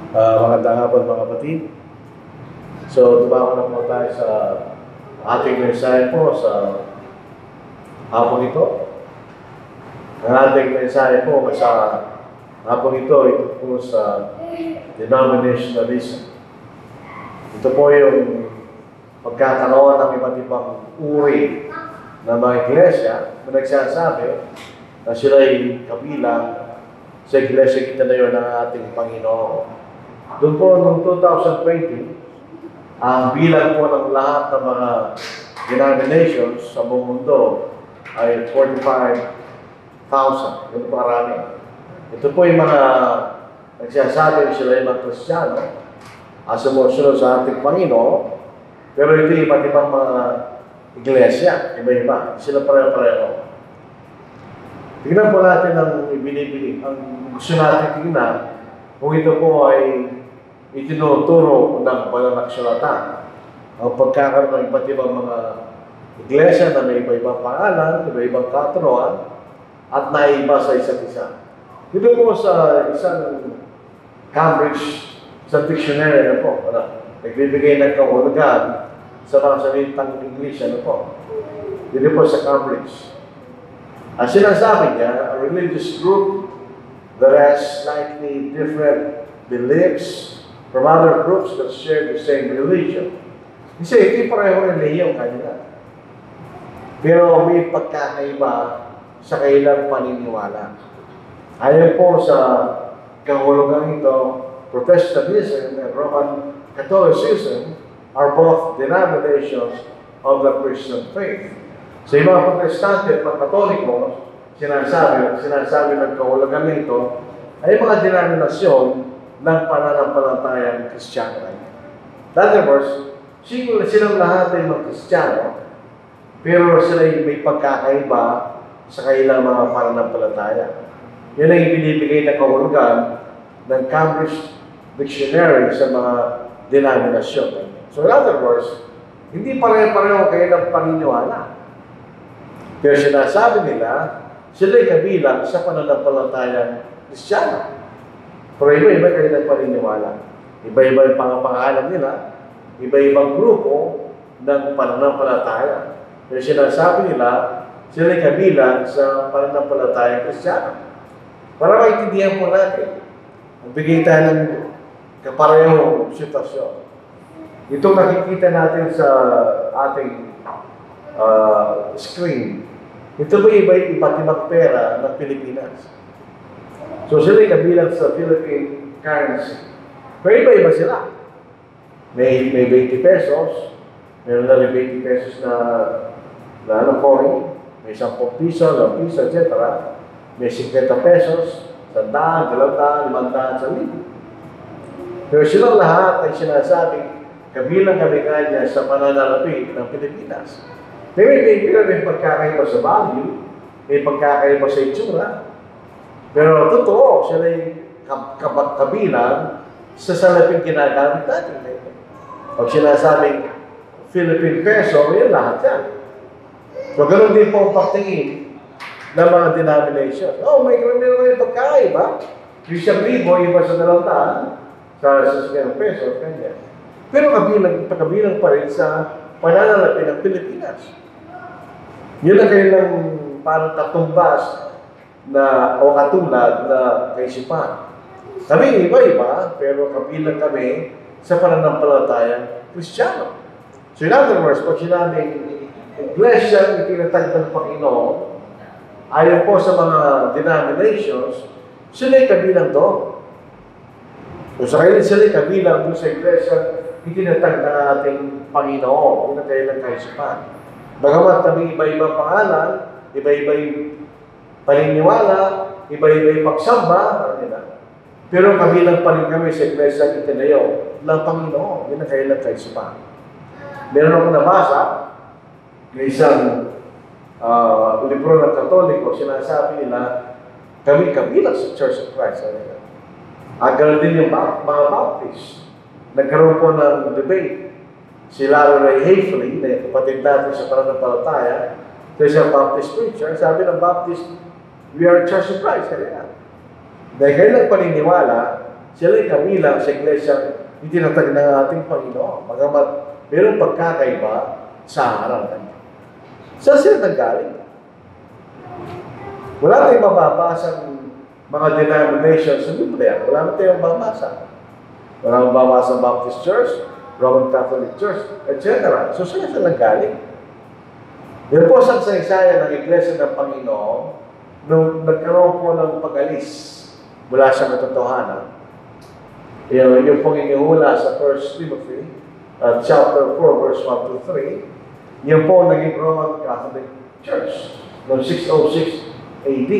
Magandang hapon mga kapatid. So, dumako na po tayo sa ating mensahe po sa hapon ito. Ang ating mensahe po sa hapon ito po sa denominationalism. Ito po yung pagkakaroon ng iba't ibang uri ng mga iglesia na nagsasabi na sila ay kabilang sa iglesia kitalayo ng ating Panginoon. Doon po, noong 2020, ang bilang po ng lahat ng mga denominations sa buong mundo ay 45,000. Ito po karami. Ito po yung mga nagsasabi sila yung mga Kristiyano sumusunod sa ating Panginoon, pero ito yung iba't ibang mga iglesia, iba-iba. Sila pareho-pareho. Tingnan po natin ang ibinibigay. Ang gusto natin tingnan, kung ito po ay itinuturo ng banal na kasulatan. Ang pagkakaroon ng iba't ibang mga iglesia na may iba-ibang pangalan, iba-ibang katuruan, at naiba sa isa't isa. Dito po sa isang Cambridge, sa dictionary na po, nagbibigay ng kahulugan sa mga salitang English, po. Dito po sa Cambridge. Ang sinasabi niya, a religious group that has slightly different beliefs from other groups that share the same religion. Kasi hindi pareho relihiyon kanila. Pero may pagkakaiba sa kailang paniniwala. Ayon po sa kahulugan ito, Protestantism and Roman Catholicism are both denominations of the Christian faith. Sa ibang Protestante at mga Katoliko, sinasabi ng kahulugan nito ay mga denominasyon ng pananampalatayang Kristiyano. In other words, silang lahat ay mga Kristiyano, pero sila may pagkakaiba sa kanilang mga pananampalataya. Yan ang ibinibigay na kahulugan ng Cambridge Dictionary sa mga denominasyon. So in other words, hindi pareho-pareho kayo ng paniniwala. Pero sinasabi nila, sila'y kabilang sa pananampalatayang Kristiyano. Pero iba-iba kayo ng paniniwala. Iba-iba yung pangapangalan nila, iba-ibang grupo ng pananampalataya. Pero sinasabi nila, sila'y kabilang sa pananampalatayang Kristiyano. Para maintindihan po natin, magbigay tayo ng kaparehong sitwasyon. Ito nakikita natin sa ating screen. Ito ba iba't ibang pera ng Pilipinas? So sila kabilang sa Philippine currency. Pero iba-iba sila. May 20 pesos, meron na rin 20 pesos na coin, may 10 piso, 2 piso, etc. May 50 pesos, 100, 200, 500, 1,000. Pero silang lahat ay sinasabi, kabilang kami kanya sa pananalapi ng Pilipinas. May pagkakaiba sa value, may pagkakaiba sa itsura. Pero totoo, sila ay kabilang sa salaping ginagamit natin. Pag sinasabing Philippine peso, yan lahat yan. So, ganoon din po ang pagtingin ng mga denomination. May meron pagkakaiba. Yung 1,000, iba sa 200, sa 1,000 peso, kanya. Pero kabilang pa rin sa pananalapi ng Pilipinas. Yun ang kailang parang katumbas o katulad na kaisipan. Kami iba-iba, pero kabilang kami sa pananampalatayang Kristiyano. So in other words, pag sinabing iglesia itinatag ng Panginoon, ayon po sa mga denominations, sila'y kabilang doon. So sa kailan sila'y kabilang doon sa iglesia itinatag ng ating Panginoon, yun ang kailang kaisipan. Bagamat kami iba-iba pangalan, iba-iba yung paniniwala, iba-iba yung pagsamba, pero kabilang pa rin kami sa iglesia itinayo ng Panginoon. Yun ang kailang kaisipan. Meron akong nabasa ng isang libro ng Katoliko, sinasabi nila, kami kabilang sa Church of Christ. Ganoon din yung mga Baptist. Nagkaroon po ng debate. Si Larry Ray Hafley, na kapatid natin sa pananampalataya, sa isang Baptist preacher, sabi ng Baptist, we are Church of Christ. Dahil kayo nagpaniniwala sila yung kabilang sa iglesia itinatag ng ating Panginoon. Magamat mayroong pagkakaiba sa harapan. Saan sila nanggaling? Wala tayong mababasang mga denominations sa Biblia. Wala tayong mababasa. Wala mababasa Baptist Church, Roman Catholic Church, etc. So saan sila nanggaling? Yan po sa saysaya ng Iglesia ng Panginoon nung nagkaroon po ng pag-alis mula sa katotohanan. Yung pong inihula sa 1 Timothy, chapter 4, verse 1 to 3, yan po naging Roman Catholic Church noong 606 AD.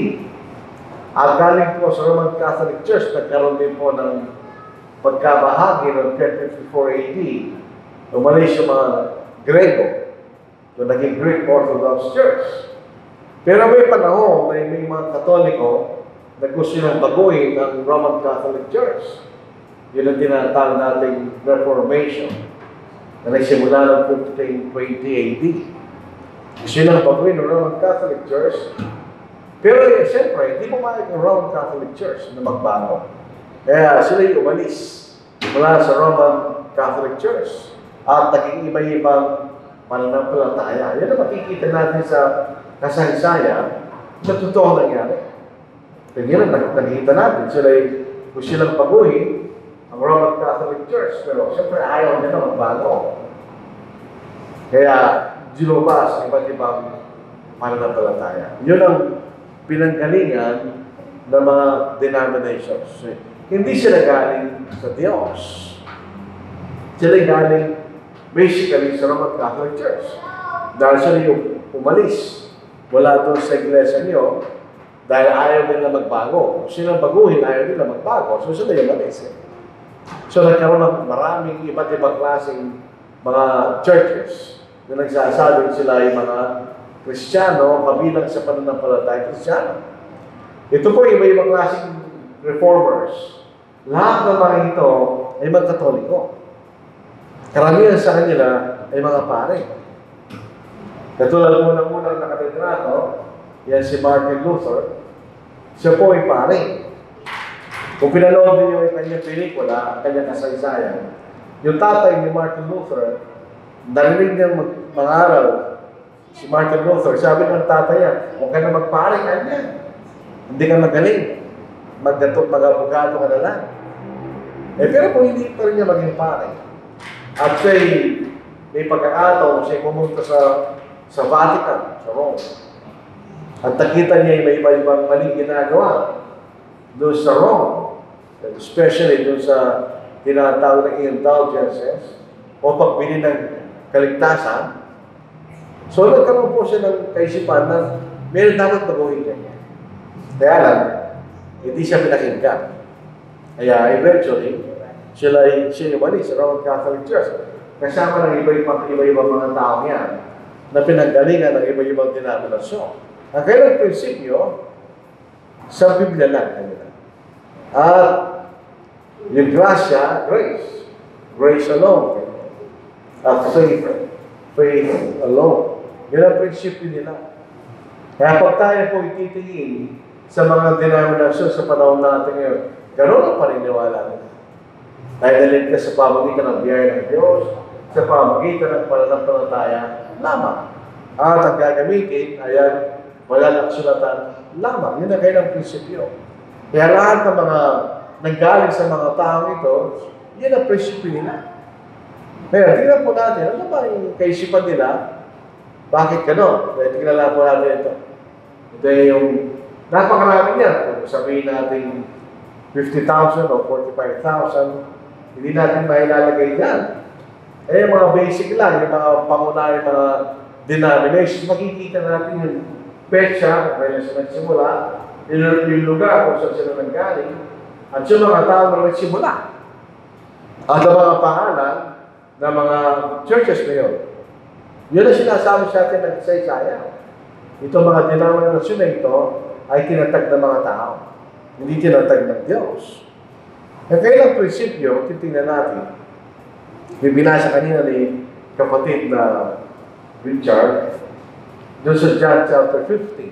At galing po sa Roman Catholic Church, nagkaroon din po ng pagkabahagi noong 1054 AD. Umalis yung mga Grego, yung naging Greek Orthodox Church. Pero may panahon, may mga Katoliko na gusto nang baguhin ang Roman Catholic Church. Yun ang tinatawag nating Reformation na nagsimula ng 1520 AD. Gusto nang baguhin ang Roman Catholic Church. Pero siyempre, hindi pumayag ang Roman Catholic Church na magbago. Kaya sila yung umalis mula sa Roman Catholic Church at naging iba-ibang pananampalataya. Yan ang makikita natin sa kasaysayan na totoo nangyari. Kaya nakikita natin, kung silang baguhin ang Roman Catholic Church, pero siyempre ayaw nila magbago. Kaya dilubas ang iba't ibang pananampalataya. Yun ang pinanggalingan ng mga denominations. Hindi sila galing sa Diyos. Sila galing basically sa Roman Catholic Church. Dahil sila yung umalis wala doon sa iglesia niyo dahil ayaw nila magbago. Kung silang baguhin, ayaw nila magbago. So sila yung umalis. So nagkaroon ng maraming iba't ibang klaseng mga churches na nagsasabing sila ay mga Kristiyano, kabilang sa pananampalataya Kristiyano. Ito po iba-ibang klaseng reformers. Lahat ng mga ito ay mga Katoliko. Karamihan sa kanila ay mga pare. Katulad mo ng unang nakalitrato, yan si Martin Luther. Siya po ay pare. Kung pinanood niyo yung kanyang pelikula, ang kanyang kasaysayan, yung tatay ni Martin Luther, narinig niyang mangaral si Martin Luther, sabi ng tatay niya, huwag ka na magpare, kanya. Hindi ka magaling. Mag-abogado ka na lang. Pero kung hindi pa rin niya maging pare, at siya'y may pagkakataon, siya'y pumunta sa Vatican, sa Rome. At nakita niya may iba-ibang maling ginagawa doon sa Rome. Especially doon sa tinatawag ng indulgences o pagbili ng kaligtasan. So nagkaroon po siya ng kaisipan na meron dapat baguhin niya. Kaya lang, hindi siya pinakinggan. Kaya eventually, siya umalis sa Roman Catholic Church. Kasama ng iba-ibang mga tao yan na pinanggalingan ng iba-ibang denominasyon. Ang kailang prinsipyo, sa Biblia lang kanila. At yung grasya, grace. Grace alone. At faith alone. Yun ang prinsipyo nila. Kaya pag tayo po ititingin sa mga denominasyon sa panahon natin ngayon, gano'n ang paniniwala nila. Tayo dalhin ka sa pamagitan ng biyaya ng Diyos, sa pamagitan ng pananampalataya lamang. At ang gagamitin, ayan, walang aksulatan lamang. Yun ang kailang prinsipyo. Kaya lahat ng mga nanggaling sa mga taong ito, yun ang prinsipyo nila. Kaya tingnan po natin, ano ba yung kaisipan nila? Bakit gano'n? Kaya tingnan po natin ito. Ito yung napakarami niya. Kung sabihin natin 50,000 o 45,000, hindi natin mailalagay yan. Yung mga basic lang, yung mga pangunahing mga denominations, makikita natin yung petsa, kung kailan sila nagsimula, yung lugar kung saan sila nanggaling, at yung mga tao na nagsimula. At ang mga pangalan ng mga churches ngayon. Yun ang sinasabi sa atin ng Isaiah. Itong mga denominasyon na ito ay tinatag ng mga tao. Hindi tinatag ng Diyos. Ang kailang prinsipyo, titingnan natin. May binasa kanina ni kapatid na Richard, doon sa John chapter 15.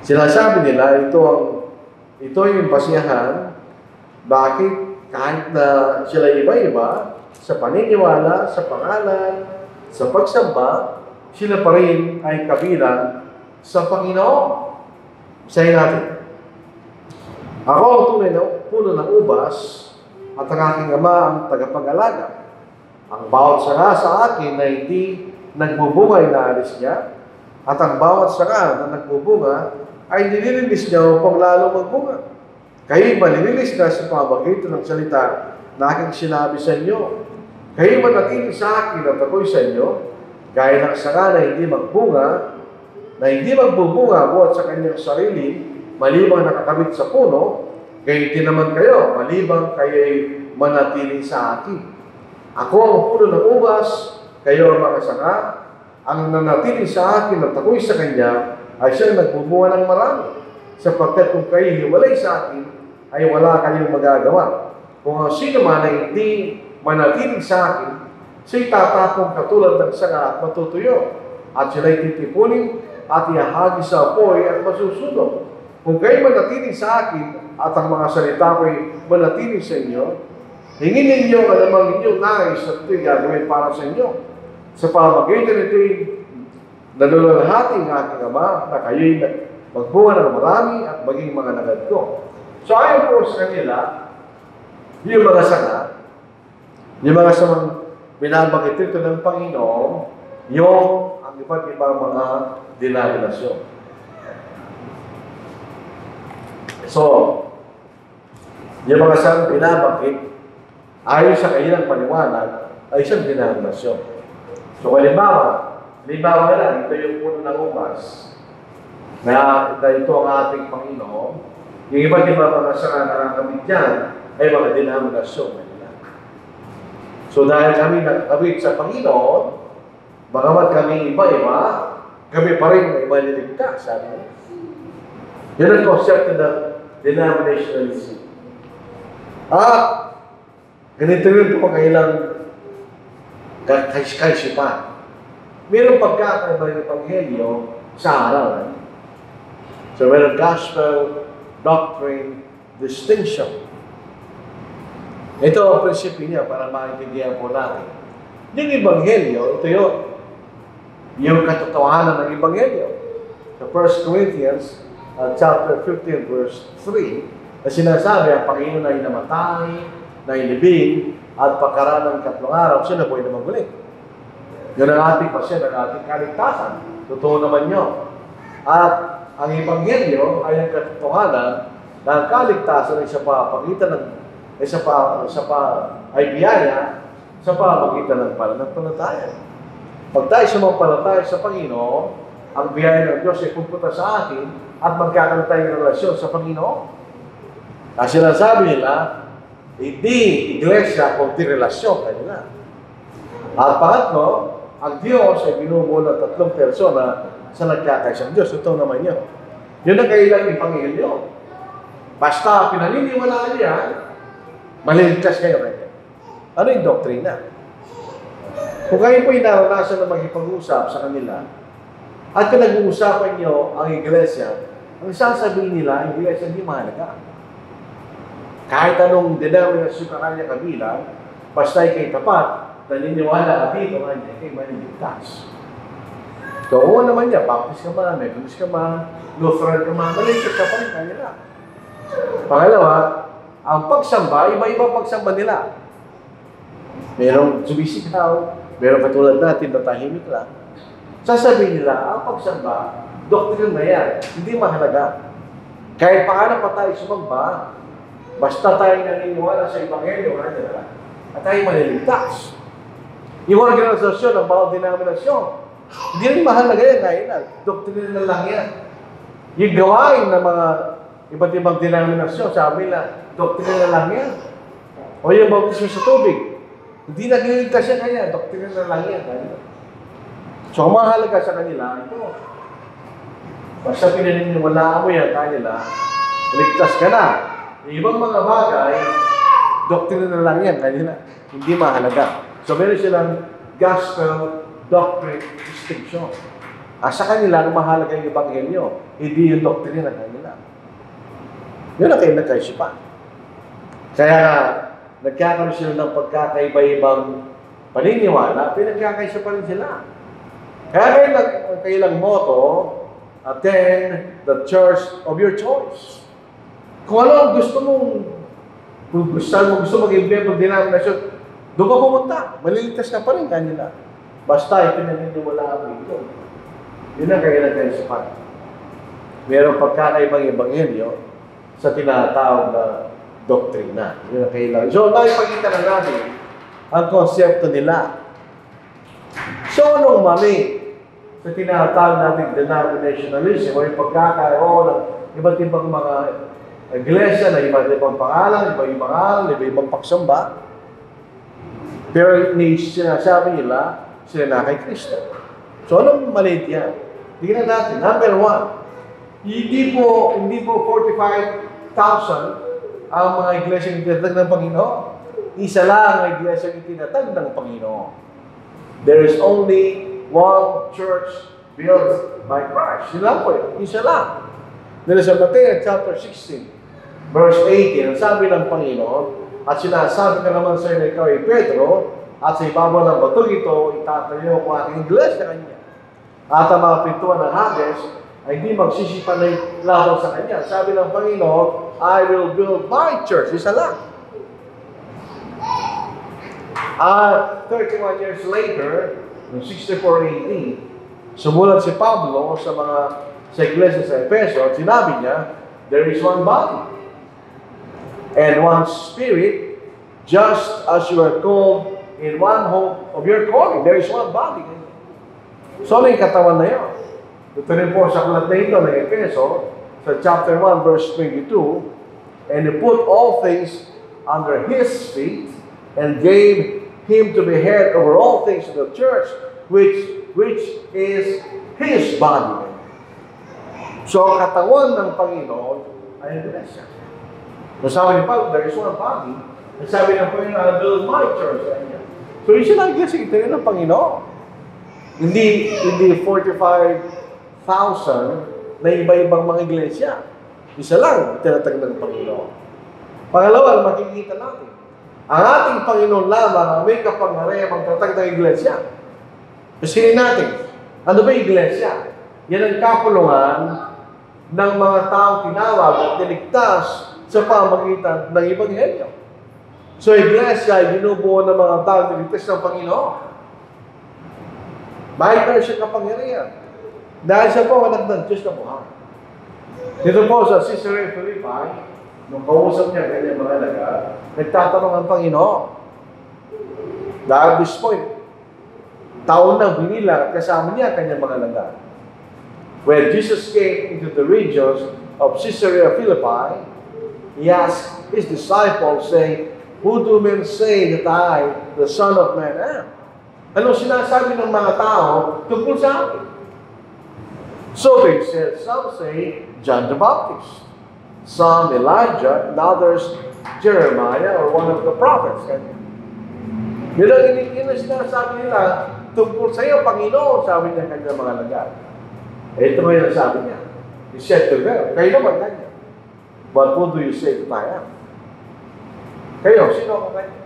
Sinasabi nila, ito yung basihan Bakit? Kahit na sila iba-iba, sa paniniwala, sa pangalan, sa pagsamba, sila pa rin ay kabilang sa Panginoon. Sayin natin, ako ang tunay na puno ng ubas at ang aking ama ang tagapag-alaga. Ang bawat sanga sa akin na hindi nagbubunga ay naalis niya, at ang bawat sanga na nagbubunga ay nililinis niya upang lalo magbunga. Kayo malilinis na sa pamagitan ng salita na aking sinabi sa inyo. Kayo manatili sa akin at ako'y sa inyo, gaya ng sanga na hindi magbunga, na hindi magbubunga buhat sa kanyang sarili, malibang nakakabit sa puno, gayon din naman kayo, malibang kayo'y manatili sa akin. Ako ang puno ng ubas, kayo ang mga sanga, ang nanatili sa akin at ako'y sa kanya, ay siyang nagbubunga ng marami. Sapagkat kung kayo hiwalay sa akin, ay wala kayong magagawa. Kung ang sino man ay hindi manatili sa akin, siya'y tatapong katulad ng sanga at matutuyo, at sila'y titipunin at ihahagi sa apoy at masusunog. Kung kayo manatili sa akin at ang mga salita ko'y manatili sa inyo, hingin ninyo ang alamang inyong nais at ito'y gagawin para sa inyo. Sa pamagitan ito'y nalulalhati ng aking ama na kayo'y magbunga ng marami at maging mga nagad ko. So ayon po sa kanila, yung mga sanga, yung mga samang binabagit ito ng Panginoon, yung ang iba't ibang mga denominasyon. So, yung mga samang binabagit, ayon sa kanilang paniwanag, ay isang denominasyon. So, halimbawa na lang, ito yung puno ng ubas, na ito ang ating Panginoon. Yung iba't ibang mga sanga na nakakabit dyan, ay mga denominasyon. So dahil kami nakakabit sa Panginoon, bagamat kami iba-iba, kami pa rin may maliligtas, sabi niya. Yun ang concept ng denominationalism. Ganito rin po kailang kaisipan. Mayroong pagkakaiba ng Ebanghelyo sa araw. So mayroong gospel, doctrine, distinction. Ito ang prinsipyo niya para maintindihan po natin. Yung Ebanghelyo, ito yun. Yung katotohanan ng Ebanghelyo. Sa 1 Corinthians chapter 15 verse 3, na sinasabi ang Panginoon ay namatay, na inibig, at pagkaraan ng katlong araw, siya na po ay namaguli. Yun ang ating pasya, ang ating kaligtasan. Totoo naman yun. At ang Ebanghelyo ay ang katotohanan na ang kaligtasan ay sa papagitan ng ay biyaya sa pamagitan ng pananampalataya. Pag tayo sumampalataya sa Panginoon, ang biyaya ng Diyos ay pupunta sa atin at magkakaroon tayong relasyon sa Panginoon. Kasi sinasabi nila, hindi iglesia kundi relasyon kanila. At pangatlo, ang Diyos ay binubuo ng tatlong persona sa nagkakaisang Diyos. Ito naman yun. Yun ang kailang Ebanghelyo. Basta pinaniniwalaan niya, maliligtas kayo kayo. Ano yung doktrina? Kung kayo po'y naranasan na mag-ipag-usap sa kanila, at kung nag-uusapan nyo ang iglesia, ang sasabihin nila, ang iglesia hindi mahalaga. Kahit anong denominasyon ka kanya kabilang, basta ikay tapat, naniniwala ka dito, kanya ikay maliligtas. So, oo naman niya, Baptist ka man, Methodist ka man, Lutheran ka man, maliligtas ka pa rin kanila. Pangalawa, ang pagsamba, iba-iba pagsamba nila. Merong sumisigaw, merong katulad natin na tahimik lang. Sasabihin nila, ang pagsamba, doctrine na yan, hindi mahalaga. Kahit paano pa tayo sumamba, basta tayo naniniwala sa Ebanghelyo, at tayo maliligtas. Yung organisasyon ng bawat denominasyon, hindi rin mahalaga yan, kaya na, doctrine na lang yan. Yung gawain ng mga iba't ibang denominasyon, sabi nila, doktrina na lang yan. O yung bautismo sa tubig. Hindi nagliligtas yan kaya, doktrina na lang yan. So, ang mahalaga sa kanila, ito. Basta pinaniniwalaan mo yan kanila, ligtas ka na. Yung ibang mga bagay, doktrina na lang yan kanila. Hindi mahalaga. So, meron silang gospel doctrine distinction. Sa kanila, ang mahalaga yung Ebanghelyo, hindi yung doktrina na kanila. Yun ang kayo nagkaisipan. Kaya nga, nagkakaroon sila ng pagkakaiba-ibang paniniwala, pinagkakaisa pa rin sila. Kaya kailang motto, attend the church of your choice. Kung ano ang gusto mong, kung gusto maging member denomination, doon ka pumunta. Maliligtas ka pa rin kanila. Basta ipinaniniwala mo ito. Yun ang kailang kaisipan. Merong pagkakaibang ebanghelyo sa tinatawag na doktrina. Yun ang kailang. So, nakipagkita na natin ang konsepto nila. So, anong mali sa tinatawag natin denominationalism o yung pagkakaroon ng iba't ibang mga iglesia na iba't ibang pangalan, iba-ibang aral, iba-ibang pagsamba. Pero sinasabi nila, sila na kay Kristo. So, anong mali yan? Tingnan natin. Number one, hindi po 45,000 ang mga iglesia ng itinatag ng Panginoon. Isa lang ang iglesia ng itinatag ng Panginoon. There is only one church built by Christ. Yun lang po yun. Isa lang. Dahil sa Mateo chapter 16, verse 18, ang sabi ng Panginoon, at sinasabi ka naman sa inyo, ikaw ay Pedro, at sa ibabaw ng batong ito, itatayo ko aking iglesia kanya. At ang mga pintuan ng Hades ay hindi magsisipanay laban sa kanya. Sabi ng Panginoon, I will build my church. Isa lang. 31 years later, noong 64 AD, sumulat si Pablo sa iglesia sa Efeso at sinabi niya, there is one body and one spirit, just as you are called in one hope of your calling. There is one body. So, ano yung katawan na yun? Ito rin po sa aklat na ito ng Efeso, sa chapter 1, verse 22, and he put all things under his feet and gave him to be head over all things in the church, which is his body. So, katawan ng Panginoon ay ang iglesia. Sabi ni Paul, there is one body. Sabi ng Panginoon, I'll build my church. So, isa lang iglesia, ito rin ng Panginoon. Hindi 45,000 na iba-ibang mga iglesia. Isa lang, tinatag ng Panginoon. Pangalawa, makikita natin. Ang ating Panginoon lamang ang may kapangyarihan magtatag ng iglesia. Kasi natin, ano ba yung iglesia? Yan ang kapulungan ng mga taong tinawag at niligtas sa pamagitan ng Ebanghelyo. So, iglesia ay binubuo ng mga taong niligtas ng Panginoon. May siya kapangyarihan. Dahil siya po anak ng Diyos na buhay. Dito po sa Caesarea Philippi, nung kausap niya kanyang mga alaga, nagtatanong ang Panginoon. Dahil this point, taon na binilang at kasama niya kanyang mga alaga. When Jesus came into the regions of Caesarea Philippi, he asked his disciples, saying, who do men say that I, the Son of Man, am? Anong sinasabi ng mga tao tungkol sa akin? So they said, some say, John the Baptist, some Elijah, and others Jeremiah or one of the prophets. Yun ang sinasabi nila tungkol sa iyo, Panginoon, sabi niya kanyang mga lagay. Ito nga yung sabi niya. He said to them, kayo naman kanya. But who do you say that I am? Kayo, sino ako kanya?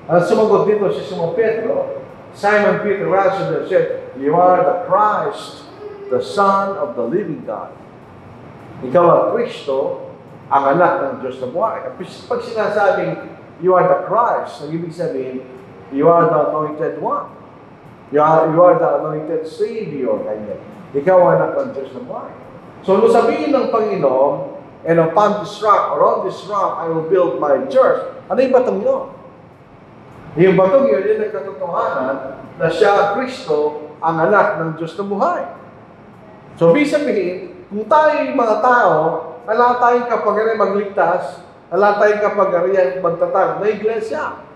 Ang sumagot dito si Simon Pedro, Simon Peter answered and said, you are the Christ, the Son of the living God. Ikaw ang Kristo, ang anak ng Diyos na buhay. Pag sinasabing, you are the Christ, ang ibig sabihin, you are the anointed one. You are the anointed Savior. Kanya. Ikaw ang anak ng Diyos na buhay. So, nung sabihin ng Panginoon, and upon this rock, or on this rock, I will build my church. Ano yung batong yun? Yung batong yun, yung nagkatotohanan na siya, Kristo, ang anak ng Diyos na buhay. So, ibig sabihin, kung tayo mga tao, wala tayong kapangyarihan magligtas, wala tayong kapangyarihan magtatag na iglesia.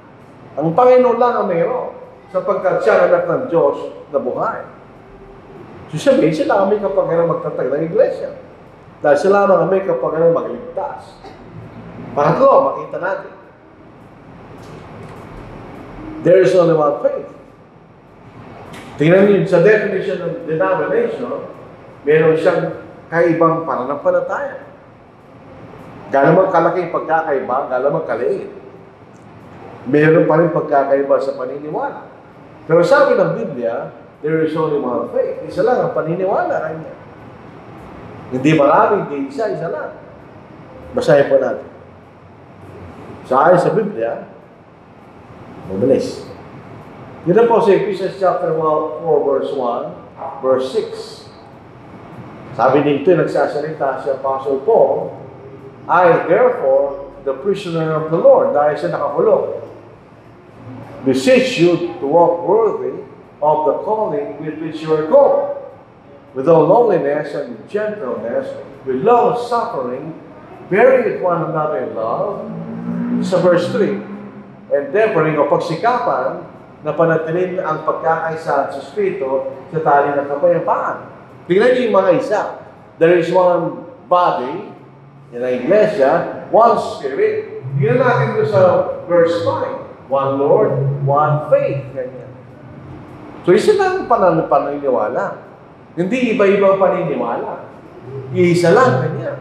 Ang Panginoon lang ang mayroon, sapagkat siya ang anak ng Diyos na buhay. So, sabihin, sila ang may kapangyarihan magtatag ng iglesia. Dahil sila ang may kapangyarihan magligtas. Pangatlo, makita natin. There is only one faith. Tingnan niyo sa definition ng denomination, meron siyang kaibang pananampalataya. Galamang kalaki yung pagkakaiba, galamang kaliit. Meron pa rin pagkakaiba sa paniniwala. Pero sabi ng Biblia, there is only one faith. Isa lang ang paniniwala kanya. Hindi marami, hindi isa, isa lang. Basahin po natin. Sa ayon sa Biblia, mabilis. Dito po sa Ephesians chapter 4, verse 1, verse 6. Sabi dito, nagsasalita si Apostle Paul, I, therefore, the prisoner of the Lord, dahil siya nakakulong, beseech you to walk worthy of the calling with which you are called, with all lowliness and gentleness, with long-suffering, bearing with one another in love. Sa verse 3, endeavoring o pagsikapan na panatilin ang pagkakaisa sa Espiritu sa tali ng kapayapaan. Tingnan niyo yung mga isa. There is one body, in ang iglesia, one Spirit. Tingnan natin doon sa verse 5. One Lord, one faith. Ganyan. So, isa lang paniniwala. Hindi iba-ibang paniniwala. Iisa lang, ganyan.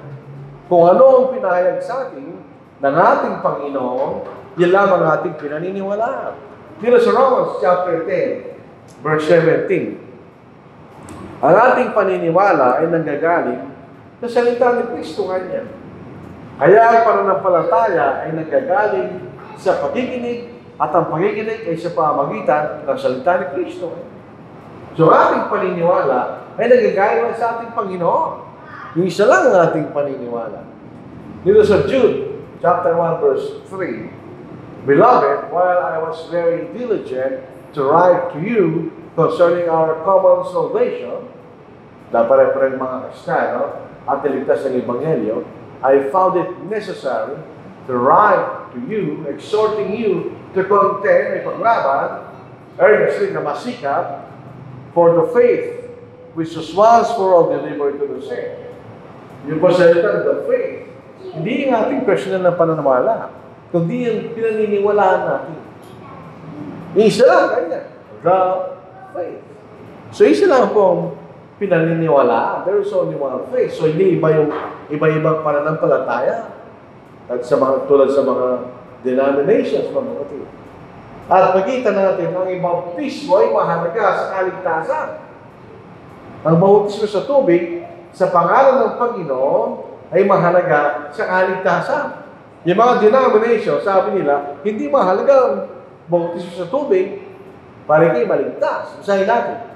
Kung ano ang pinahayag sa atin ng ating Panginoon, yan lamang ating pinaniniwalaan. Dito sa Romans chapter 10, verse 17, ang ating paniniwala ay nanggagaling sa salita ni Kristo kanya. Kaya ang pananampalataya ay nanggagaling sa pakikinig at ang pakikinig ay sa pamamagitan ng salita ni Kristo. So ating paniniwala ay nanggagaling sa ating Panginoon. Yung isa lang ang ating paniniwala. Dito sa Jude chapter 1, verse 3, Beloved, while I was very diligent to write to you concerning our common salvation, dapat rin mga Kristiyano at niligtas ng Ebanghelyo, I found it necessary to write to you, exhorting you to contend, ay paglaban, earnestly na masikap, for the faith which was once for all delivered to the saints. Yung pasalita, the faith, hindi yung ating personal na pananawala, kundi yung pinaniniwalaan natin. Isa lang, kanya. The faith. So, isa lang pong pinaniniwalaan. There is only one faith. So, hindi iba yung iba-ibang pananampalataya. At sa mga, tulad sa mga denominations, mga kapatid. At makita natin, ang bautismo ay mahalaga sa kaligtasan. Ang bautismo sa tubig, sa pangalan ng Panginoon, ay mahalaga sa kaligtasan. Yung mga denomination, sabi nila, hindi mahalaga ang bautismo sa tubig para kayo maligtas. Usahin natin.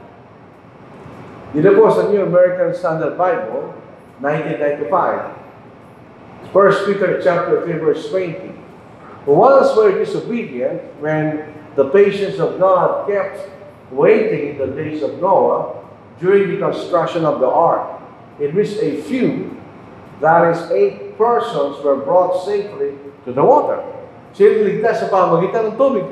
Dito po sa New American Standard Bible, 1995. 1 Peter chapter 3, verse 20. Who once were disobedient when the patience of God kept waiting in the days of Noah during the construction of the ark, in which a few, that is 8 persons, were brought safely to the water. Sila ligtas sa pamagitan ng tubig.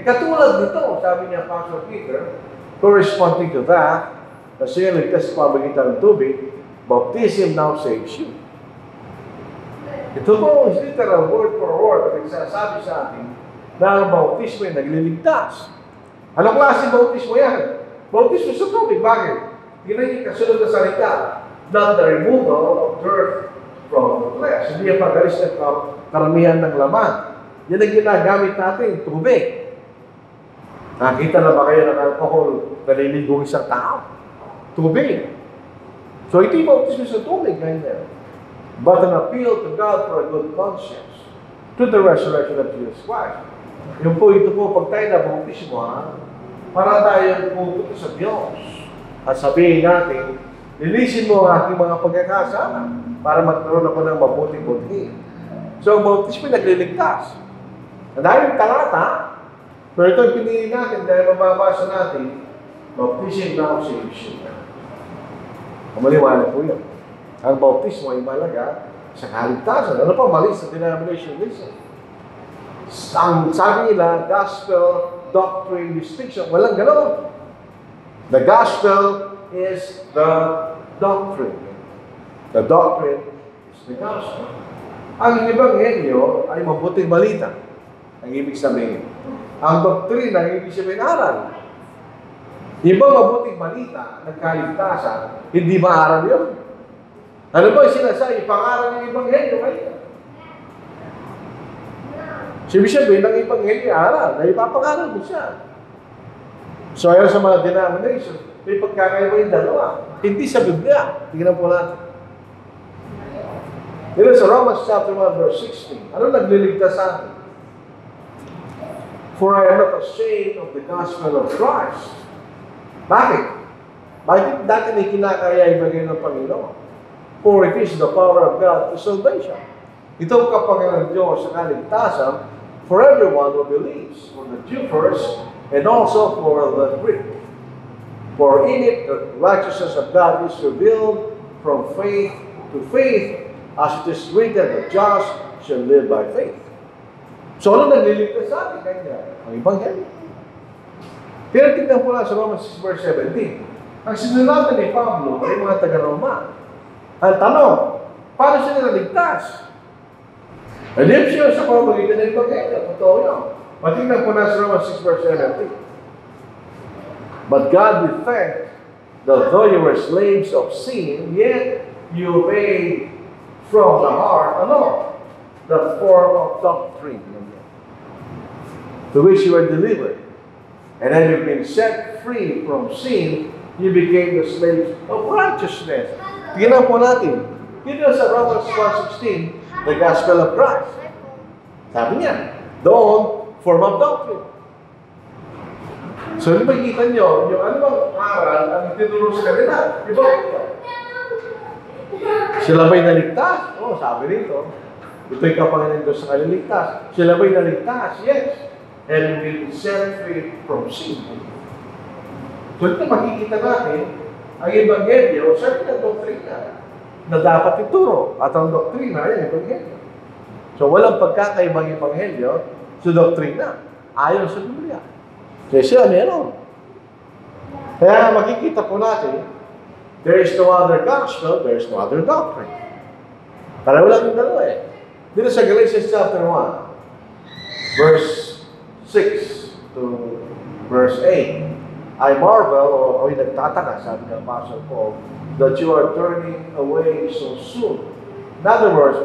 Katulad nito, sabi niya Pastor Peter, corresponding to that, na sila ligtas sa pamagitan ng tubig, baptism now saves you. Ito po, literal word for word, ang nagsasabi sa atin na ang bautismo ay nagliligtas. Anong klase bautismo yan? Bautismo sa tubig. Bakit? Tingnan niyo kasunod na salita, not the removal of dirt from the flesh. Hindi yung pag-alis ng karamihan ng laman. Yan ang ginagamit natin, tubig. Nakita na ba kayo ng alcohol na liligong isang tao? Tubig. So ito yung bautismo sa tubig. Ganyan. But an appeal to God for a good conscience to the resurrection of Jesus Christ. Yung po, ito po, pag tayo nabautismo, para tayo pupunta sa Diyos. At sabihin natin, linisin mo ang aking mga pagkakasala para magkaroon ako ng mabuting buti. So, ang bautismo ay nagliligtas. Ang dahil talata, pero ito ang pinili natin dahil mababasa natin, baptism now saves you. Maliwanag po yun. Ang bautismo ay malaga sa kaligtasan. Ano pa mali sa denominationalism? Ang sabi nila, gospel, doctrine, distinction. Walang ganoon. The gospel is the doctrine. The doctrine is the gospel. Ang ebanghelyo ay mabuting balita. Ang ibig sabihin. Ang doctrine ang ibig sabihin aral. Iba mabuting balita ng kaligtasan, hindi maaral yun. Ano ba yung sinasabi? Pangaral ng Ebanghelyo ngayon. Ibig sabihin ng Ebanghelyo, aral, na ipapangaral mo siya. So, ayon sa mga denomination, may pagkakaiba yung dalawa. Hindi sa Biblia. Tingnan po natin. Dito sa Romans chapter 1, verse 16, ano nagliligtas sa atin? For I am not ashamed of the gospel of Christ. Bakit? Bakit dati may kinakaya ibigay ng Panginoon? For it is the power of God to salvation. Ito ang kapangyarihan ng Diyos sa kaligtasan for everyone who believes, for the Jew first, and also for the Greek. For in it the righteousness of God is revealed from faith to faith, as it is written, the just shall live by faith. So ano nagliligtas sa atin kanya? Ang Ebanghelyo. Pero tignan po lang sa Romans 6 verse 17. Ang sinulatan ni Pablo ay mga taga-Roma. Ang tanong, paano sila naligtas? Hindi siya sa pamagitan ng Ebanghelyo. Totoo yun. Matignan po na sa Romans 6 verse 17. But God be thanked that though you were slaves of sin, yet you obeyed from the heart, the form of doctrine to which you were delivered. And then you've been set free from sin, you became the slaves of righteousness. Tingnan po natin. Dito sa Romans 1:16, the gospel of Christ. Sabi niya, doon, form of doctrine. So, yung makikita nyo, yung ano bang aral ang tinuro sa kanila? Diba? Sila ba'y naligtas? Oo, sabi rito. Ito'y kapangyarihan Diyos sa kaniligtas. Sila ba'y naligtas? Yes. And will set free from sin. So, ito makikita natin, ang Ebanghelyo, sabi ng doktrina na dapat ituro. At ang doktrina ay Ebanghelyo. So, walang pagkakaibang Ebanghelyo sa doktrina. Ayon sa Biblia. Kasi siya meron. Kaya makikita po natin, there is no other gospel, there is no other doctrine. Para wala yung dalawa eh. Dito sa Galatians chapter 1, verse 6 to verse 8, I marvel, o nagtataka, sabi ng Apostle Paul, that you are turning away so soon. In other words,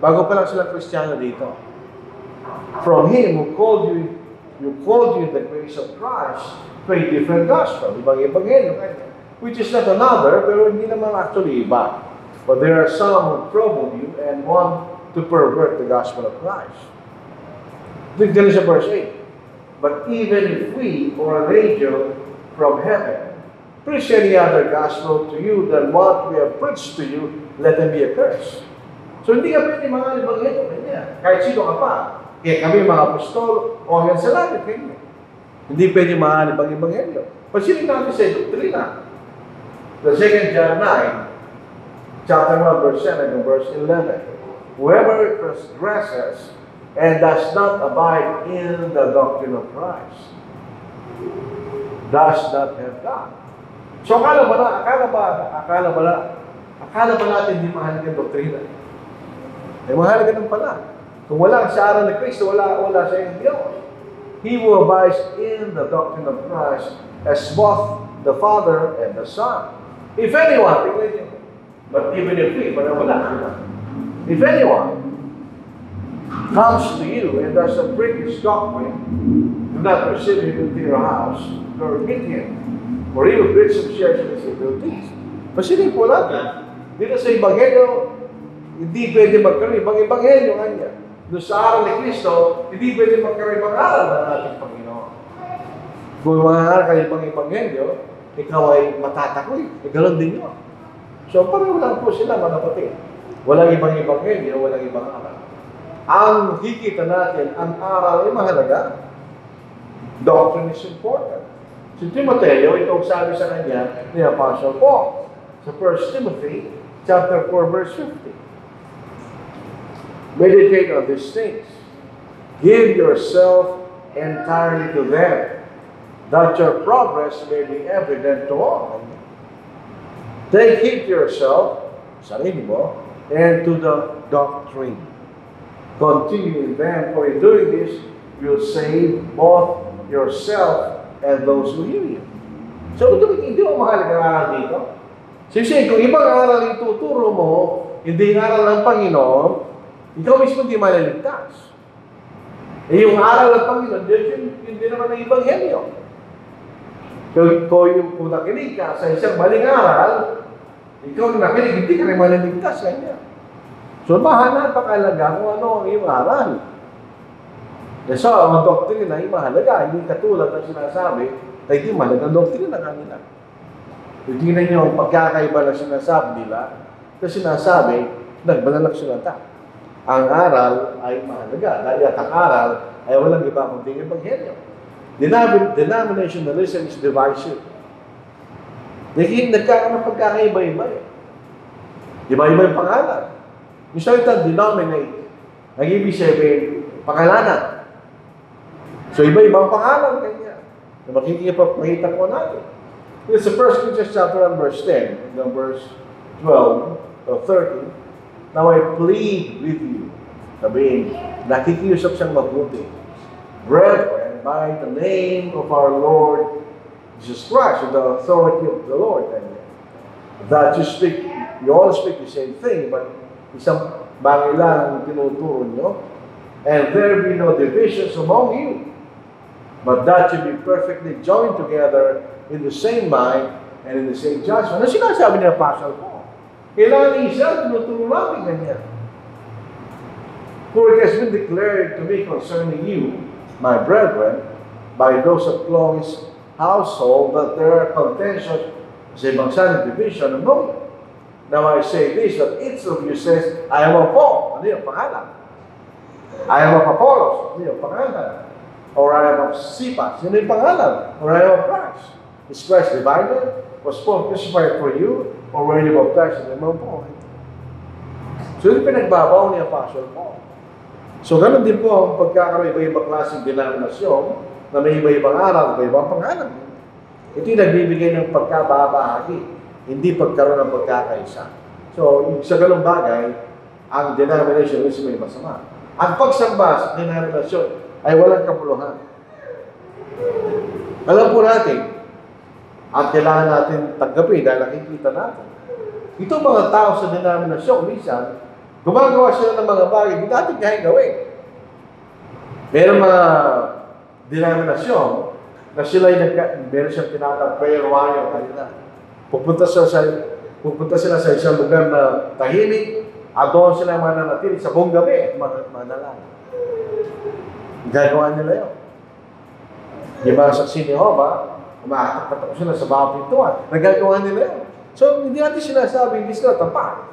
bago pa lang sila Kristiyano dito, from Him who called you in the grace of Christ to a different gospel, ibang Ebanghelyo, which is not another, pero hindi naman actually iba. But there are some who trouble you and want to pervert the gospel of Christ. Dito sa verse 8, but even if we or an angel from heaven preach any other gospel to you than what we have preached to you, let them be accursed. So hindi ka pwede mga Ebanghelyo kanya. Kahit sino ka pa. Kaya kami mga apostol, o hanggang sa langit kanya. Hindi pwede mga Ebanghelyo. Pasilin natin sa doktrina. The 2 John 9, chapter 1, verse 7 and verse 11. Whoever transgresses and does not abide in the doctrine of Christ does not have God. So akala ba natin hindi mahalaga ang doktrina? Ay mahalaga ng pala. Kung wala sa aral ni Kristo, wala sa iyong Diyos. He who abides in the doctrine of Christ as both the Father and the Son. If anyone, tingnan niyo, but even if we, if anyone comes to you and does not break his doctrine, do not receive him into your house, nor meet him, for he will breach some shares in his abilities. Pasilin po natin, dito sa Ebanghelyo, hindi pwede magkaroon ibang Ebanghelyo kanya. Doon sa aral ni Kristo, hindi pwede magkaroon ibang aral ng ating Panginoon. Kung mangaral kayo ibang Ebanghelyo, ikaw ay matatakoy. Ganoon din yun. So, pareho lang po sila, mga kapatid. Walang ibang Ebanghelyo, walang ibang aral. Ang hikita natin, ang aral ay mahalaga. Doctrine is important. Si Timoteo, itong sabi sa kanya ni Apostle Paul sa 1 Timothy chapter 4, verse 50. Meditate on these things. Give yourself entirely to them, that your progress may be evident to all. Take heed to yourself, sarili mo, and to the doctrine. Continue in them, for in doing this, you'll save both yourself and those who hear you. So, hindi mo mahalaga ang aral dito. Siyempre, kung ibang aral yung tuturo mo, hindi aral ng Panginoon, ikaw mismo hindi maliligtas. Yung aral ng Panginoon, hindi naman ang Ebanghelyo. Kung nakinig ka sa isang maling aral, ikaw nakinig, hindi ka rin maliligtas sa kanya. So, mahalaga pa kalaga kung ano ang iyong aral. So, ang doktrina ay mahalaga, hindi katulad ng sinasabi, na hindi mahalaga ang doktrina kanila. Tingnan niyo ang pagkakaiba na sinasabi nila, na sinasabi, nagbanalak silata. Ang aral ay mahalaga, dahil at ang aral ay walang iba kundi ang Ebanghelyo. Denominationalism is divisive. Nagkakaroon ng pagkakaiba-iba eh. Iba-iba yung pangalan. Yung salita denominate, nag-ibig sabihin, pangalanan. So, iba-ibang pangalan kanya. Na makikita ko natin. It's the 1 Corinthians chapter 1, verse 10, and verse 12 or 13. Now I plead with you. Sabihin, nakikiusap siyang mabuti. Brethren, by the name of our Lord Jesus Christ, with the authority of the Lord, that you all speak the same thing, but isang bagay lang ang tinuturo nyo, and there be no divisions among you, but that you be perfectly joined together in the same mind and in the same judgment. Ano sinasabi ni Apostle Paul? Kailangan isa, tinuturo natin ganyan. For it has been declared to me concerning you, my brethren, by those of Chloe's household, that there are contentions sa ibang side division among you. Now I say this, that each of you says, I am of Paul. Ano yung pangalan? I am of Apollos. Ano yung pangalan? Or I am of Cephas. Ano yung pangalan? Or I am of Christ. Is Christ divided? Was Paul crucified for you? Or were you baptized in the name of Paul? So yung pinagbabaw ni Apostle Paul. So ganun din po ang pagkakaroon iba-ibang klaseng denominasyon na may iba-ibang aral, iba-ibang pangalan. Ito yung nagbibigay ng pagkababahagi, hindi pagkaroon ng pagkakaisa. So, sa ganung bagay, ang denominationism ay masama. Ang pagsamba sa denominasyon ay walang kapuluhan. Alam po natin, at kailangan natin tanggapin dahil nakikita natin. Itong mga tao sa denominasyon, minsan, gumagawa sila ng mga bagay, hindi natin kaya gawin. Meron mga denominasyon na sila meron siyang tinatang prayer warrior kanila. Pupunta sila sa isang lugar na tahimik, at doon sila mananatili sa buong gabi at manalangin. Gagawa nila yun. Yung mga saksi ni Jehovah, umaakatak sila sa mga pintuan. Nagagawa nila yun. So, hindi natin sinasabi, hindi sila tapat.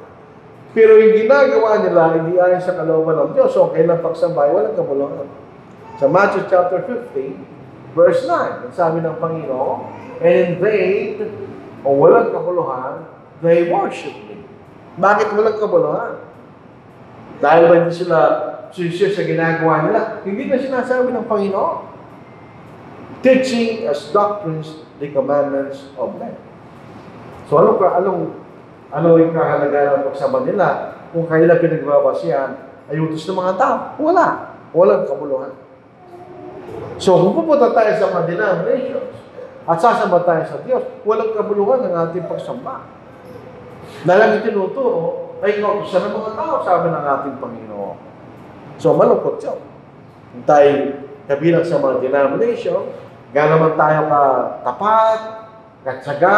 Pero yung ginagawa nila, hindi ayon sa kalooban ng Diyos. So, kailang pagsambay, walang kabuluhan. Sa Matthew chapter 15, verse 9, sabi ng Panginoon, and in vain, o walang kabuluhan, they worship me. Bakit walang kabuluhan? Dahil ba hindi sila sincere sa ginagawa nila? Hindi na sinasabi ng Panginoon. Teaching as doctrines the commandments of men. So ano yung kahalagahan ng pagsamba nila kung kailan pinagbabasihan ay utos ng mga tao? Walang kabuluhan. So kung pupunta tayo sa mga denominations at sasamba tayo sa Diyos, walang kabuluhan ng ating pagsamba. Dahil ang itinuturo ay kautusan ng mga tao, sabi ng ating Panginoon. So malungkot yun. Kung tayo kabilang sa mga denomination, ganaman tayo katapat, katsaga,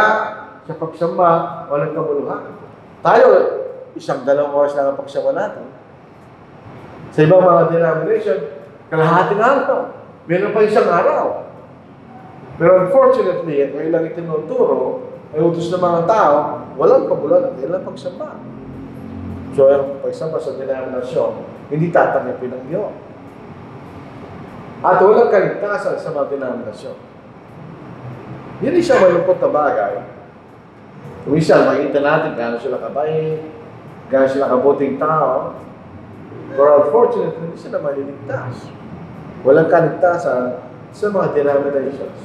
sa pagsamba, walang kabuluhan. Tayo, 1-2 oras lang ang pagsamba natin. Sa ibang mga denomination, kalahating araw. Meron pa isang araw. Pero unfortunately, at kailang itinuturo, ay utos ng mga tao, walang kabuluhan, hindi lang pagsamba. So, ang pagsamba sa denominasyon, hindi tatanggapin ng Diyos. At walang kaligtasan sa mga denominasyon. Yan isang malungkot na bagay. Minsan, makikita natin gano'n sila kabait, gano'n sila kabuting tao. But unfortunately, hindi sila maliligtas. Walang kaligtasan sa mga denominations.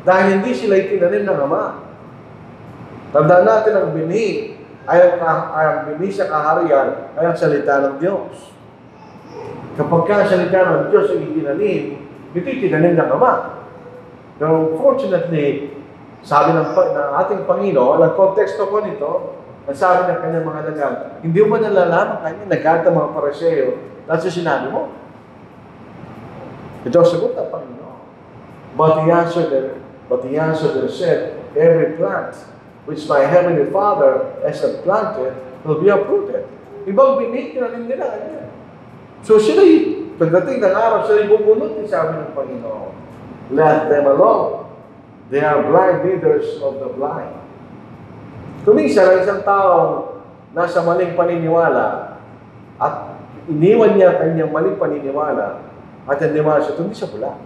Dahil hindi sila itinanim ng Ama. Tandaan natin ang bini, ang bini sa kaharian ay ang salita ng Diyos. Kapag ka salita ng Diyos ay itinanim, ito itinanim ng Ama. Pero unfortunately, sabi ng ating Panginoon, ang konteksto ko nito, Ang sabi ng kanyang mga lagang, hindi mo ba nalalaman kanya, nagkata mga Pariseo, dahil sa sinabi mo. Ito ang sagot ng Panginoon. But he answered and said, every plant which my heavenly Father has planted will be uprooted. Ibang binig na rin nila. So sila'y, pagdating ng araw, sila'y bubunot, sabi ng Panginoon. Let them alone. They are blind leaders of the blind. Kuminsan, ang isang taong nasa maling paniniwala at iniwan niya kanyang maling paniniwala at hindi siya pula.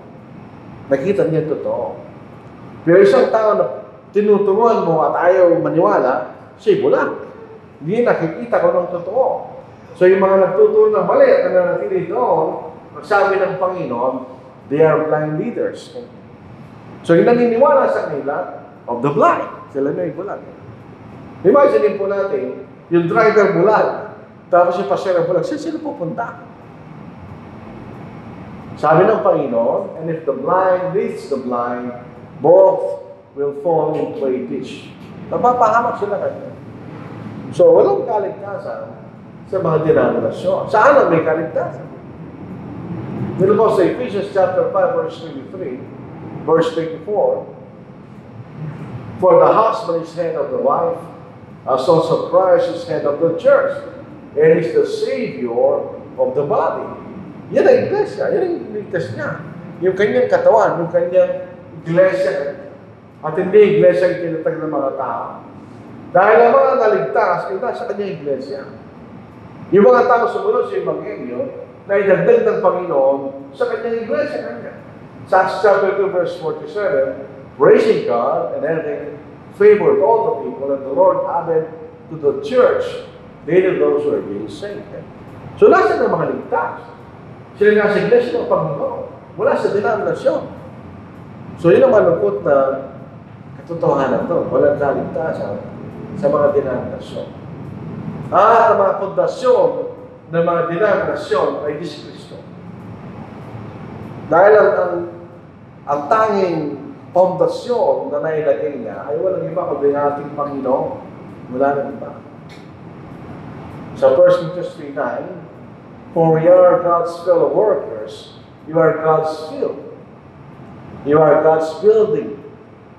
Nakita niya totoo. Pero isang tao na tinutunguhan mo at ayaw maniwala, siya'y bulag. Hindi nakikita ko ng totoo. So yung mga nagtuturo ng mali at nananatili doon, magsabi ng Panginoon, they are blind leaders. So yung naniniwala sa kanila, of the blind, sila na yung bulag. Imagine po natin, yung driver bulag, tapos yung pasero bulag, sila pupunta. Sabi ng Panginoon, and if the blind leads the blind, both will fall into a ditch. Napapahamak sila kanya. So, walang kaligtasan sa mga denominasyon. Saan ang may kaligtasan? Dito po sa Ephesians chapter 5, verse 23, verse 24, for the husband is head of the wife, as also Christ is head of the church, and is the Savior of the body. Yan ang iglesia, yan ang ligtas niya. Yung kanyang katawan, yung kanyang iglesia, at hindi iglesia yung tinatag ng mga tao. Dahil ang mga naligtas, ay nasa kanyang iglesia. Yung mga tao sumunod sa Ebanghelyo, na idagdag ng Panginoon sa kanyang iglesia kanya. Sa Acts chapter 2, verse 47, praising God and having favored all the people, and the Lord added to the church daily those who are being saved. So, nasa ng mga ligtas? Sila nasa iglesia ng Panginoon. Wala sa denominasyon. So, yun ang malungkot na katotohanan to. Walang kaligtasan sa mga denominasyon. At ang mga pundasyon ng mga denominasyon ay si Kristo. Dahil ang tanging pundasyon na nailagay niya ay walang iba kundi ating Panginoon. Wala nang iba. Sa 1 Corinthians 3:9, for we are God's fellow workers, you are God's field. You are God's building,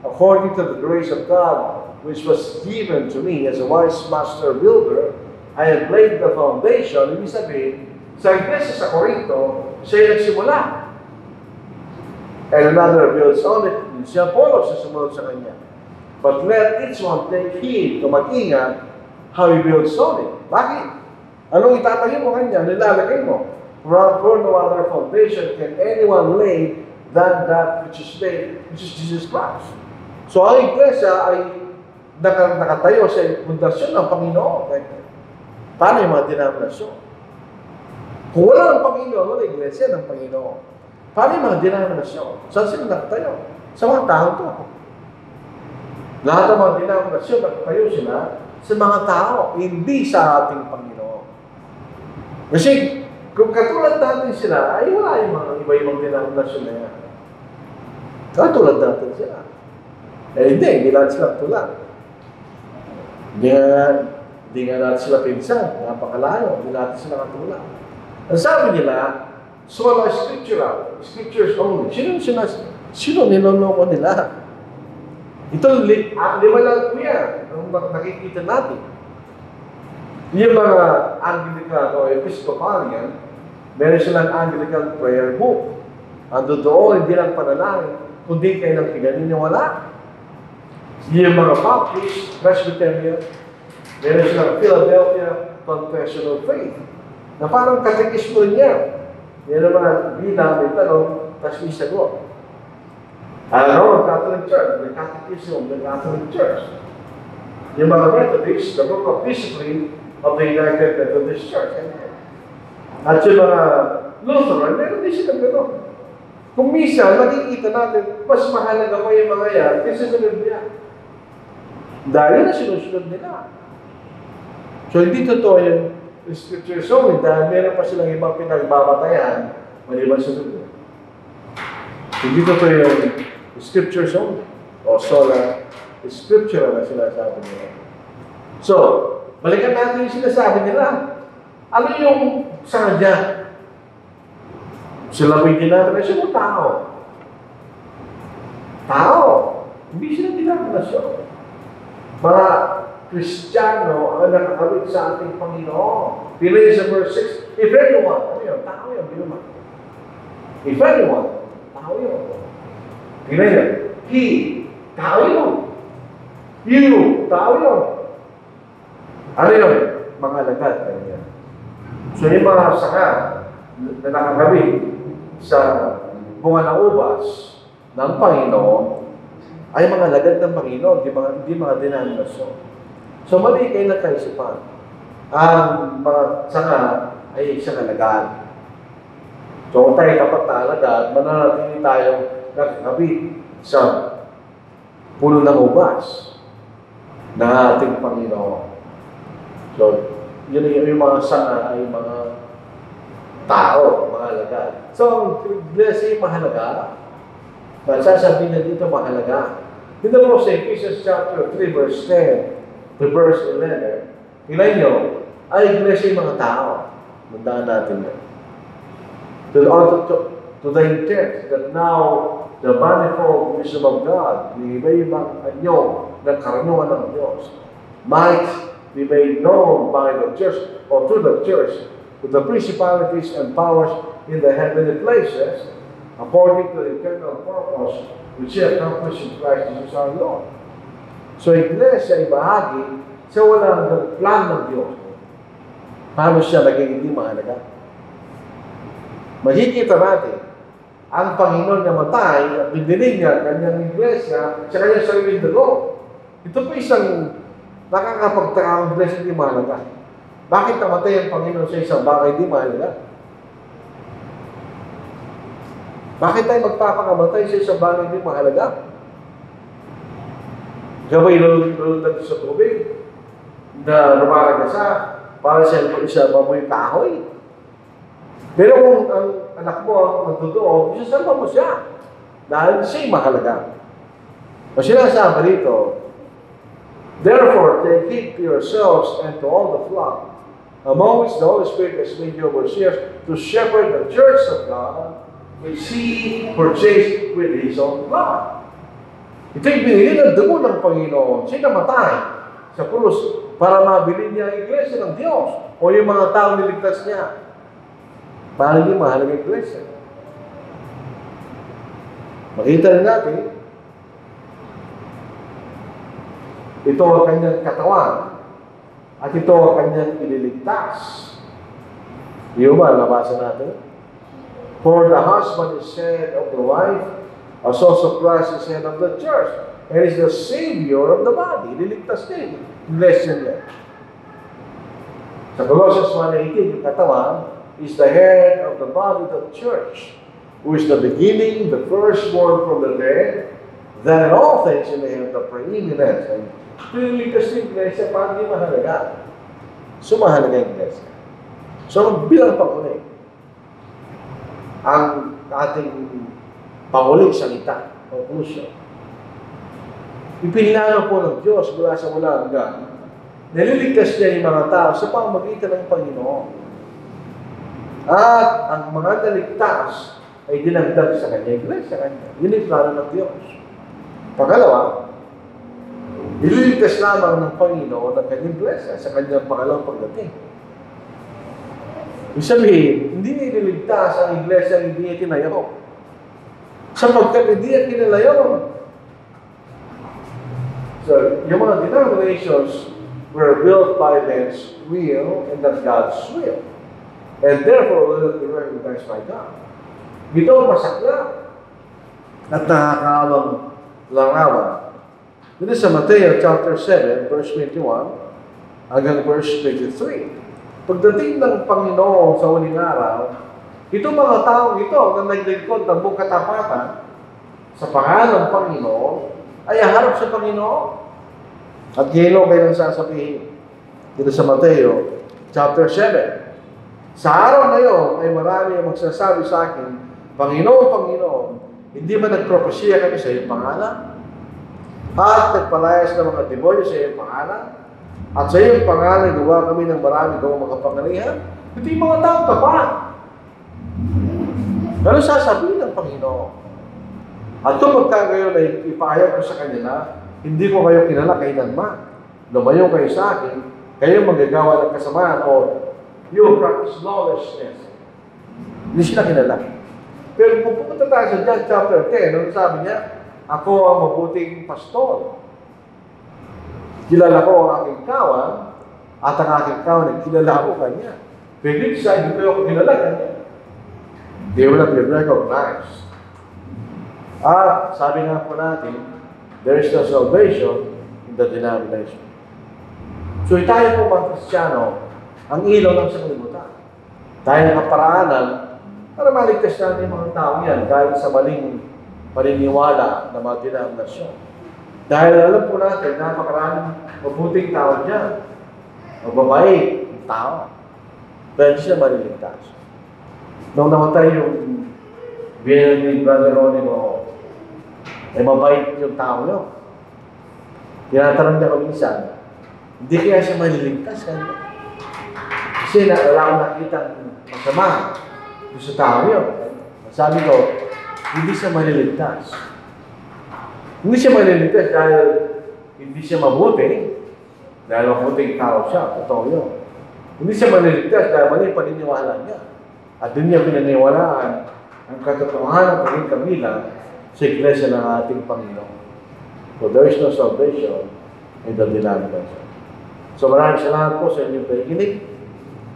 according to the grace of God, which was given to me as a wise master builder. I have laid the foundation. Ibig sabihin, sa iglesia sa Corinto, siya nagsimula. And another builds on it. Si Apollos sumunod sa kanya. But let each one take heed to mag-ingat how he builds on it. Bakit? Anong itatayo mo kanya? Nilalagay mo. For no other foundation can anyone lay than that which is laid, which is Jesus Christ. So ang iglesia ay nakatayo sa pundasyon ng Panginoon. Paano yung mga denominasyon? Kung wala ng Panginoon, wala iglesia ng Panginoon. Paano yung mga denominasyon? Saan sila nakatayo? Sa mga tao to. Lahat ng mga denominasyon, nakatayo sila sa mga tao, hindi sa ating Panginoon. Kasi, kung katulad natin sila, ay wala yung mga iba-ibang denominasyon na yan. Katulad natin sila. Eh hindi lahat sila tulad. Hindi nga natin sila pinsan, napakalayo, hindi natin sila katulad. Ang sabi nila, sola scriptural, scriptures only. Sino niloloko nila? Ito, lima lang po yan, ang nakikita natin. Yung mga Anglican o Episcopalian, meron silang Anglican prayer book. Ando doon, hindi lang panalangin, kundi kayo ng pinaniniwala. Yung mga Baptist, Presbyterian, meron silang Philadelphia Confession of Faith. Na parang katekismo niya. Yan naman, bilang may tanong, tapos may sagot. Ano, ang Catholic Church, the Catechism of the Catholic Church. Yung mga Methodists, the Book of Discipline of the United Methodist Church. At yung mga Lutheran, meron din silang gano'n. Kung minsan, makikita natin, mas mahalaga pa yung mga yan kasi sunod niya. Dahil na sinusunod nila. So, hindi totoo yung scriptures only dahil meron pa silang ibang pinagbabatayan maliban sa sunod. Hindi totoo yung scriptures only o sola scriptural na sila sabi nila. So, balikan natin yung sinasabi nila. Ano yung sadya? Sila ba'y denominasyon o tao? Tao. Hindi sila denominasyon. Mga Kristiyano ang nakakabit sa ating Panginoon. Pili sa verse 6, if anyone, ano yun? Tao yun, di naman. If anyone, tao yun. Pili yun. He, tao yun. You, tao yun. Ano yun? Mga alagad. So yung mga saka na nakakabit sa bunga ng ubas ng Panginoon ay mga alagad ng Panginoon, hindi mga denominasyon. So mali kayo na kaisipan. Ang mga sanga ay isang alagad. So kung tayo tapat na alagad, mananatili tayong nakakabit sa puno ng ubas ng ating Panginoon. So, yun yung mga sanga ay mga tao, mga alagad. So, blessing mahalaga. Sasabihin na dito mahalaga. Dito mo sa Ephesians chapter 3, verse 10 to verse 11, ilan nyo, ay blessing mga tao. Mandaan natin yun. To the intent that now the manifold wisdom of God, iba-ibang anyo ng karunungan ng Diyos, might be made known by the church or to the church, to the principalities and powers in the heavenly places, according to the eternal purpose which He accomplished in Christ Jesus our Lord. So, iglesia ay bahagi sa walang plan ng Diyos. Paano siya naging hindi mahalaga? Makikita natin, ang Panginoon na matay at binili niya kanyang iglesia sa kanyang sariling dugo. Ito po isang nakakapagtaka ang iglesia hindi mahalaga. Bakit namatay ang Panginoon sa isang bagay hindi mahalaga? Bakit tayo magpapakamatay sa isang bagay hindi mahalaga? Siya ba ilulundag sa tubig na rumaragasa para sa mamoy kahoy? Pero kung ang anak mo ang magduduo, isasalva mo siya. Dahil siya'y mahalaga. O sinasabi rito, therefore, take heed to yourselves and to all the flock, among which the Holy Spirit has made you overseers, to shepherd the church of God, which He purchased with His own blood. Ito'y binili ng dugo ng Panginoon. Siya namatay sa krus para mabili niya ang iglesia ng Diyos o yung mga tao niligtas niya. Para hindi mahalaga ang iglesia. Makita rin natin, ito ang kanyang katawan at ito ang kanyang ililigtas. Di ba, nabasa natin? For the husband is head of the wife, as also Christ is head of the church, and is the Savior of the body. Ililigtas niya, iglesia niya. Sa Colossians 1:18, yung katawan is the head of the body of the church, who is the beginning, the firstborn from the dead, that in all things in the head of preeminence. And ililigtas niya iglesia para hindi mahalaga. So mahalaga yung iglesia. So bilang pangulit, ang ating panguling salita, conclusion, ipinlano po ng Diyos mula sa wala hanggan, nililigtas niya yung mga tao sa pamamagitan ng Panginoon. At ang mga naligtas ay dinagdag sa kanya, iglesia kanya. Yun yung plano ng Diyos. Pangalawa, nililigtas lamang ng Panginoon ang kanyang iglesia sa kanyang pangalawang pagdating. Ibig sabihin, hindi nililigtas ang iglesia ang hindi niya tinayo. Sapagkat hindi niya kinalayo. So, yung mga denominations were built by man's will and not God's will. And therefore, will not be recognized by God. Ito masakla at nakakawang langawan. Dito sa Mateo chapter 7, verse 21 hanggang verse 23. Pagdating ng Panginoon sa huling araw, ito mga taong ito na naglingkod ng buong katapatan sa pangalan ng Panginoon ay harap sa Panginoon. At gilo kayo nang sasabihin dito sa Mateo chapter 7. Sa araw na yun ay marami ang magsasabi sa akin, Panginoon, Panginoon, hindi ba nagpropesya kami sa iyong pangalan? At nagpalayas ng mga demonyo sa iyong pangalan? At sa iyong pangalan, gawa kami ng marami gawang makapangyarihan. Ito yung mga tao tapat. Pero sasabihin ng Panginoon, at kung pagka ngayon ay ipahayag ko sa kanila, hindi ko kayo kilala kailanman. Lumayo kayo sa akin, kayo magagawa ng kasamaan o you practice lawlessness. Hindi sila kilala. Pero kung pupunta tayo sa John chapter 10, nung sabi niya, ako ang mabuting pastor. Kilala ko ang aking kawan, at ang aking kawan ay kilala ko kanya. Pwede sa hindi ko kilala kanya. They will not be recognized. At sabi nga po natin, there is no salvation in the denomination. So tayo po mga Kristiyano, ang ilaw ng sanglibutan. Tayo ng kaparaanan para maligtas natin yung mga tao yan dahil sa maling paniniwala ng mga denominasyon. Dahil alam po natin, napakaraming mabuting tao dyan. Mababait ang tao. Dahil siya maliligtas. Nung namatay yung biyaya ni Brother Ronimo, ay mabait yung tao yun. Tinatanong niya ko minsan, hindi kaya siya maliligtas kanya. Kasi wala akong nakita masama doon sa tao yun. Sabi ko, hindi siya maliligtas. Hindi siya maliligtas dahil hindi siya mabuti, dahil mabuting tao siya, totoo yun. Hindi siya maliligtas dahil mali paniniwala niya. At doon niya pinaniwalaan ang katotohanan ng paging kabilang sa iglesia ng ating Panginoon. So there is no salvation in the denomination. So maraming salamat po sa inyong pakikinig.